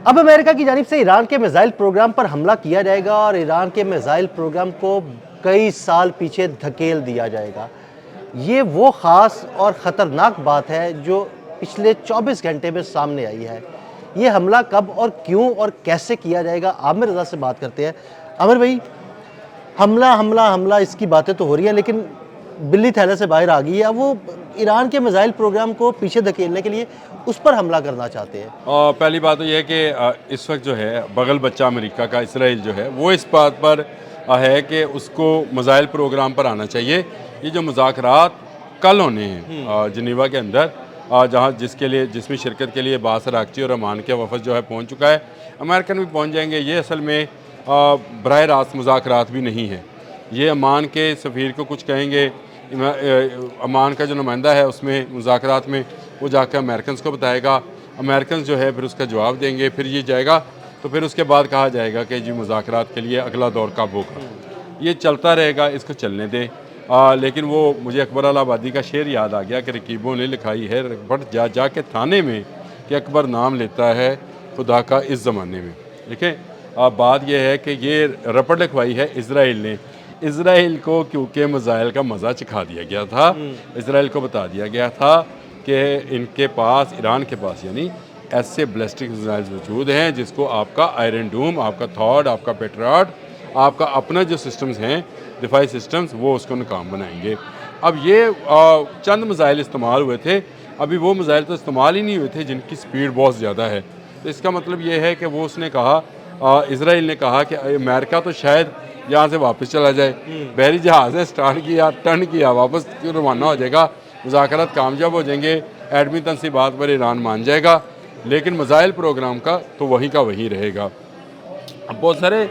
अब अमेरिका की जानिब से ईरान के मिसाइल प्रोग्राम पर हमला किया जाएगा और ईरान के मिसाइल प्रोग्राम को कई साल पीछे धकेल दिया जाएगा। ये वो ख़ास और ख़तरनाक बात है जो पिछले 24 घंटे में सामने आई है। ये हमला कब और क्यों और कैसे किया जाएगा, आमिर रज़ा से बात करते हैं। आमिर भाई, हमला हमला हमला इसकी बातें तो हो रही हैं, लेकिन बिल्ली थैले से बाहर आ गई है। वो ईरान के मिसाइल प्रोग्राम को पीछे धकेलने के लिए उस पर हमला करना चाहते हैं। पहली बात तो ये है कि इस वक्त जो है बगल बच्चा अमेरिका का इसराइल जो है वो इस बात पर है कि उसको मिसाइल प्रोग्राम पर आना चाहिए। ये जो मुज़ाकरात कल होने हैं जिनेवा के अंदर, जहाँ जिसमें शिरकत के लिए बासर अराग़ची और ओमान के वफ़द जो है पहुँच चुका है, अमेरिकन भी पहुँच जाएंगे। ये असल में बराह रास्त मुज़ाकरात भी नहीं है। ये ओमान के सफ़ीर को कुछ कहेंगे, ओमान का जो नुमाइंदा है उसमें मुज़ाकरात में वो जाकर अमेरिकन को बताएगा, अमेरिकन जो है फिर उसका जवाब देंगे, फिर ये जाएगा तो फिर उसके बाद कहा जाएगा कि जी मुज़ाकरात के लिए अगला दौर कब होगा। ये चलता रहेगा, इसको चलने दें। लेकिन वो मुझे अकबर आबादी का शेर याद आ गया कि रकीबों ने लिखाई है बट जा के थाने में कि अकबर नाम लेता है खुदा का इस ज़माने में। देखें, बात यह है कि ये रपट लिखवाई है इसराइल ने। इसराइल को क्योंकि मिसाइल का मज़ा चखा दिया गया था, इसराइल को बता दिया गया था कि इनके पास, ईरान के पास यानी, ऐसे बैलिस्टिक मिसाइल मौजूद हैं जिसको आपका आयरन डूम, आपका थॉड, आपका पेट्रियट, आपका अपना जो सिस्टम्स हैं दिफाई सिस्टम्स, वो उसको नाकाम बनाएंगे। अब ये चंद मिसाइल इस्तेमाल हुए थे, अभी वो मिसाइल तो इस्तेमाल ही नहीं हुए थे जिनकी स्पीड बहुत ज़्यादा है। तो इसका मतलब ये है कि वो उसने कहा, इसराइल ने कहा कि अमेरिका तो शायद यहाँ से वापस चला जाए। बहरी जहाज़ ने स्टार्ट किया, टर्न किया, वापस रवाना हो जाएगा, मुज़ाकरात कामयाब हो जाएंगे, एडमी तनसीबात पर ईरान मान जाएगा, लेकिन मिसाइल प्रोग्राम का तो वहीं का वहीं रहेगा। अब बहुत सारे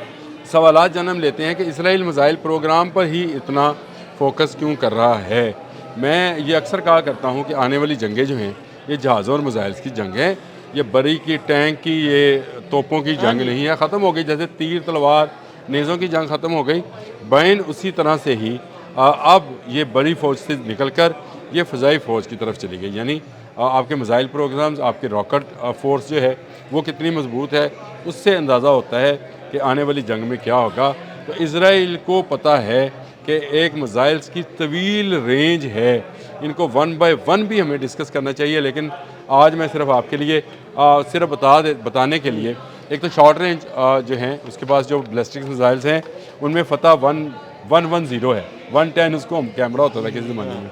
सवालात जन्म लेते हैं कि इसराइल मिसाइल प्रोग्राम पर ही इतना फोकस क्यों कर रहा है। मैं ये अक्सर कहा करता हूँ कि आने वाली जंगें जो हैं ये जहाज़ों और मिसाइल्स की जंग है, ये बरी की, टैंक की, ये तोपों की जंग नहीं है। ख़त्म हो गई, जैसे तीर तलवार नेज़ों की जंग ख़त्म हो गई, बैन उसी तरह से ही अब ये बड़ी फ़ौज से निकल कर ये फ़ज़ाई फ़ौज की तरफ चली गई। यानी आपके मिसाइल प्रोग्राम्स, आपके रॉकेट फोर्स जो है वो कितनी मजबूत है, उससे अंदाज़ा होता है कि आने वाली जंग में क्या होगा। तो इसराइल को पता है कि एक मिसाइल्स की तवील रेंज है, इनको वन बाय वन भी हमें डिस्कस करना चाहिए, लेकिन आज मैं सिर्फ आपके लिए सिर्फ बताने के लिए, एक तो शॉर्ट रेंज जो हैं उसके पास जो बैलिस्टिक मिसाइल्स हैं उनमें फ़तह 110 है, 110 उसको हम कैमरा होता था किसी ज़माने में,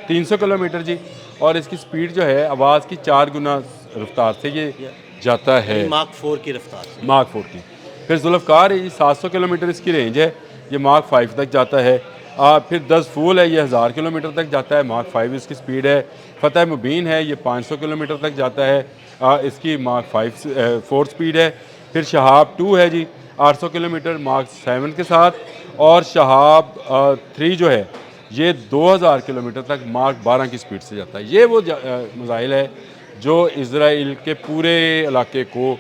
300 किलोमीटर जी, और इसकी स्पीड जो है आवाज़ की 4 गुना रफ्तार से ये जाता है, मार्क 4 की रफ्तार, मार्क 4 की। फिर जुल्फ़कार है, 700 किलोमीटर इसकी रेंज है, ये मार्क 5 तक जाता है। फिर 10 फूल है, ये 1000 किलोमीटर तक जाता है, मार्क 5 इसकी स्पीड है। फ़तह मुबीन है, ये 500 किलोमीटर तक जाता है, इसकी मार्क 4 स्पीड है। फिर शहाब 2 है जी, 800 किलोमीटर मार्क 7 के साथ, और शहाब 3 जो है ये 2000 किलोमीटर तक मार्क 12 की स्पीड से जाता है। ये वो मिसाइल है जो इसराइल के पूरे इलाके को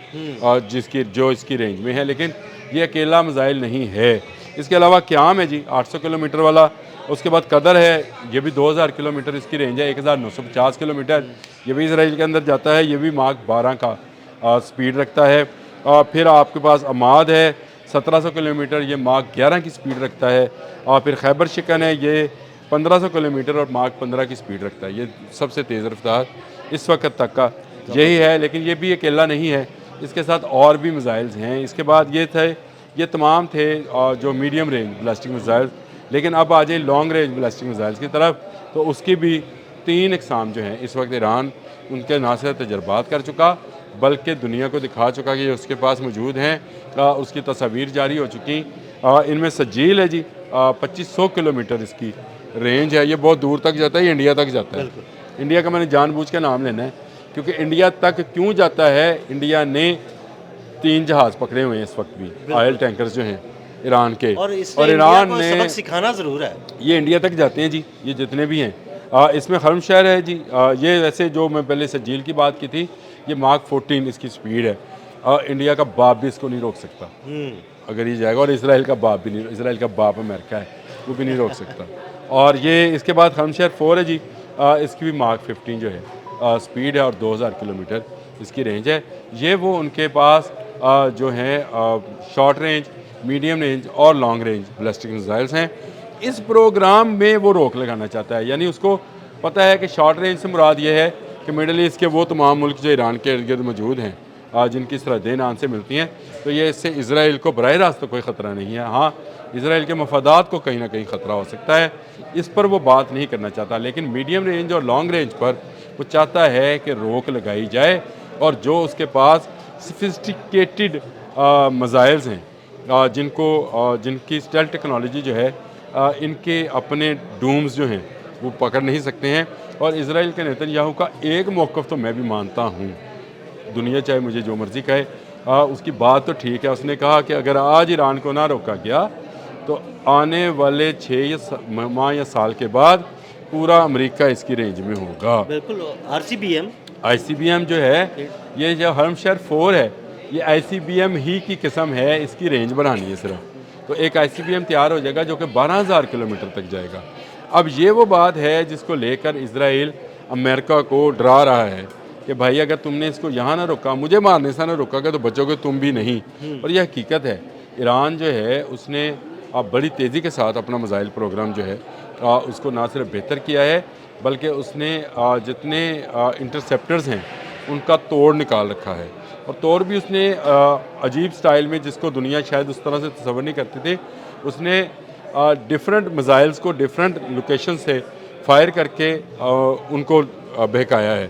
जो इसकी रेंज में है, लेकिन ये अकेला मिसाइल नहीं है। इसके अलावा क़याम है जी 800 किलोमीटर वाला, उसके बाद कदर है, ये भी 2000 किलोमीटर इसकी रेंज है, 1950 किलोमीटर, ये भी इसराइल के अंदर जाता है, ये भी मार्क 12 का स्पीड रखता है। फिर आपके पास अमाद है 1700 किलोमीटर, ये मार्क 11 की स्पीड रखता है। और फिर खैबर शिकन है, ये 1500 किलोमीटर और मार्क 15 की स्पीड रखता है। ये सबसे तेज़ रफ्तार इस वक्त तक का यही है, लेकिन ये भी अकेला नहीं है, इसके साथ और भी मिसाइल्स हैं। इसके बाद ये तमाम थे जो मीडियम रेंज बैलिस्टिक मिसाइल्स, लेकिन अब आ जाए लॉन्ग रेंज बैलिस्टिक मिसाइल्स की तरफ, तो उसकी भी 3 इकसाम जो हैं इस वक्त ईरान उनके ना सिर्फ तजर्बात कर चुका बल्कि दुनिया को दिखा चुका कि उसके पास मौजूद हैं, उसकी तस्वीर जारी हो चुकी। इनमें सजील है जी, 2500 किलोमीटर इसकी रेंज है, ये बहुत दूर तक जाता है, ये इंडिया तक जाता है। इंडिया का मैंने जानबूझ के नाम लेना है क्योंकि इंडिया तक क्यों जाता है, इंडिया ने 3 जहाज़ पकड़े हुए हैं इस वक्त भी, ऑयल टैंकर्स जो हैं ईरान के, और ईरान ने सबक सिखाना ज़रूर है। ये इंडिया तक जाते हैं जी, ये जितने भी हैं। इसमें खर्म शहर है जी, ये वैसे जो मैं पहले सजील की बात की थी, ये मार्क 14 इसकी स्पीड है, इंडिया का बाप भी इसको नहीं रोक सकता अगर ये जाएगा, और इसराइल का बाप भी नहीं, इसराइल का बाप अमेरिका है, वो भी नहीं रोक सकता। और ये इसके बाद खर्म शहर 4 है जी, इसकी भी मार्क 15 जो है स्पीड है, और 2000 किलोमीटर इसकी रेंज है। ये वो उनके पास जो हैं शॉर्ट रेंज, मीडियम रेंज और लॉन्ग रेंज बैलिस्टिक मिसाइल्स हैं। इस प्रोग्राम में वो रोक लगाना चाहता है, यानी उसको पता है कि शॉर्ट रेंज से मुराद ये है कि मिडल ईस्ट के वो तमाम मुल्क जो ईरान के इर्द गिर्द मौजूद हैं, जिनकी सरहदें ईरान से मिलती हैं, तो ये इससे इसराइल को बराह रास्त तो कोई ख़तरा नहीं है। हाँ, इसराइल के मफादात को कहीं ना कहीं ख़तरा हो सकता है, इस पर वो बात नहीं करना चाहता। लेकिन मीडियम रेंज और लॉन्ग रेंज पर वो चाहता है कि रोक लगाई जाए और जो उसके पास सफिस्टिकेटेड मिसाइल्स हैं, जिनकी स्टेल्थ टेक्नोलॉजी जो है, इनके अपने डूम्स जो हैं वो पकड़ नहीं सकते हैं। और इसराइल के नेतन्याहू का एक मौक़िफ़ तो मैं भी मानता हूँ, दुनिया चाहे मुझे जो मर्ज़ी कहे, उसकी बात तो ठीक है। उसने कहा कि अगर आज ईरान को ना रोका गया तो आने वाले 6 माह या साल के बाद पूरा अमेरिका इसकी रेंज में होगा। बिल्कुल। RCBM ICBM जो है, ये जो हर्मशर 4 है, ये ICBM ही की किस्म है, इसकी रेंज बढ़ानी है सिर्फ। तो एक ICBM तैयार हो जाएगा जो कि 12,000 किलोमीटर तक जाएगा। अब ये वो बात है जिसको लेकर इसराइल अमेरिका को डरा रहा है कि भाई अगर तुमने इसको यहाँ ना रोका, मुझे मारने से ना रोकोगे तो बचोगे तुम भी नहीं। और यह हकीकत है। ईरान जो है उसने अब बड़ी तेज़ी के साथ अपना मिसाइल प्रोग्राम जो है उसको ना सिर्फ बेहतर किया है, बल्कि उसने जितने इंटरसेप्टर्स हैं उनका तोड़ निकाल रखा है। और तोड़ भी उसने अजीब स्टाइल में, जिसको दुनिया शायद उस तरह से तस्वर नहीं करती थी, उसने डिफरेंट मिसाइल्स को डिफरेंट लोकेशन से फायर करके उनको बहकाया है।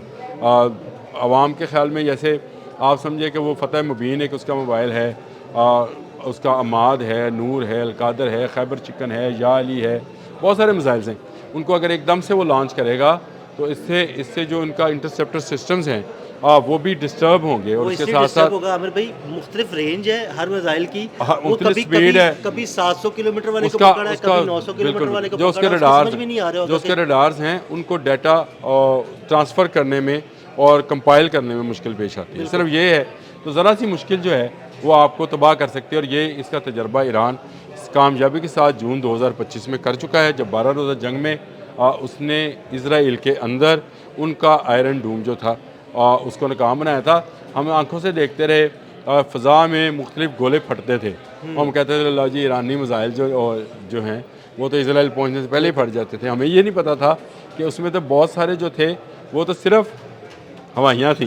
आवाम के ख्याल में जैसे आप समझिए कि वो फ़तेह मुबीन एक उसका मोबाइल है, उसका अमाद है, नूर है, अलकादर है, खैबर चिकन है, या अली है, बहुत सारे मिसाइल्स हैं। उनको अगर एकदम से वो लॉन्च करेगा तो इससे जो उनका इंटरसेप्टर सिस्टम्स हैं वो भी डिस्टर्ब होंगे। और उसके साथ साथ होगा आमिर भाई, मुख्तलिफ रेंज है हर मिसाइल की, वो मुख्तलिफ कभी स्पीड है, कभी 700 किलोमीटर वाले को उसका पकड़ा है, उसका कभी 900 किलोमीटर वाले को जो पकड़ा उसके है, रडार्स समझ में नहीं आ रहा जो होगा उसके रडार्स हैं उनको डाटा ट्रांसफ़र करने में और कंपाइल करने में मुश्किल पेश आती है। सिर्फ ये है, तो ज़रा सी मुश्किल जो है वो आपको तबाह कर सकती है। और ये इसका तजर्बा ईरान कामयाबी के साथ जून 2025 में कर चुका है, जब 12 रोज़ा जंग में उसने इसराइल के अंदर उनका आयरन डूम जो था उसको नाकाम बनाया था। हम आंखों से देखते रहे, फ़ज़ा में मुख्तलिफ गोले फटते थे, हम कहते थे ला जी ईरानी मिसाइल जो हैं वो तो इसराइल पहुंचने से पहले ही फट जाते थे। हमें ये नहीं पता था कि उसमें तो बहुत सारे जो थे वो तो सिर्फ हवाइयाँ थी,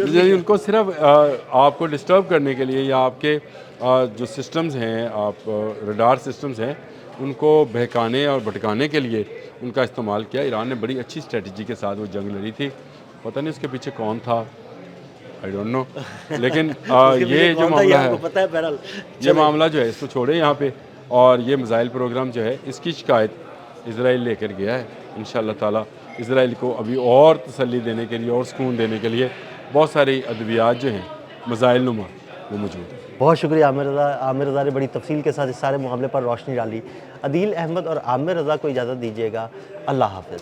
यानी उनको सिर्फ आपको डिस्टर्ब करने के लिए या आपके जो सिस्टम्स हैं, आप रडार सिस्टम्स हैं, उनको बहकाने और भटकाने के लिए उनका इस्तेमाल किया। ईरान ने बड़ी अच्छी स्ट्रेटजी के साथ वो जंग लड़ी थी। पता नहीं उसके पीछे कौन था, आई डोंट नो। लेकिन ये जो मामला है, पता है बहरहाल, ये मामला जो है इसको छोड़े यहाँ पे, और ये मिसाइल प्रोग्राम जो है इसकी शिकायत इसराइल लेकर गया है। इंशाअल्लाह ताला इसराइल को अभी और तसल्ली देने के लिए और सुकून देने के लिए बहुत सारी अद्वियात जो हैं मिसाइल नुमा वो मौजूद है। बहुत शुक्रिया आमिर रज़ा ने बड़ी तफसील के साथ इस सारे मामले पर रोशनी डाली। अदील अहमद और आमिर रज़ा को इजाज़त दीजिएगा। अल्लाह हाफ़िज़।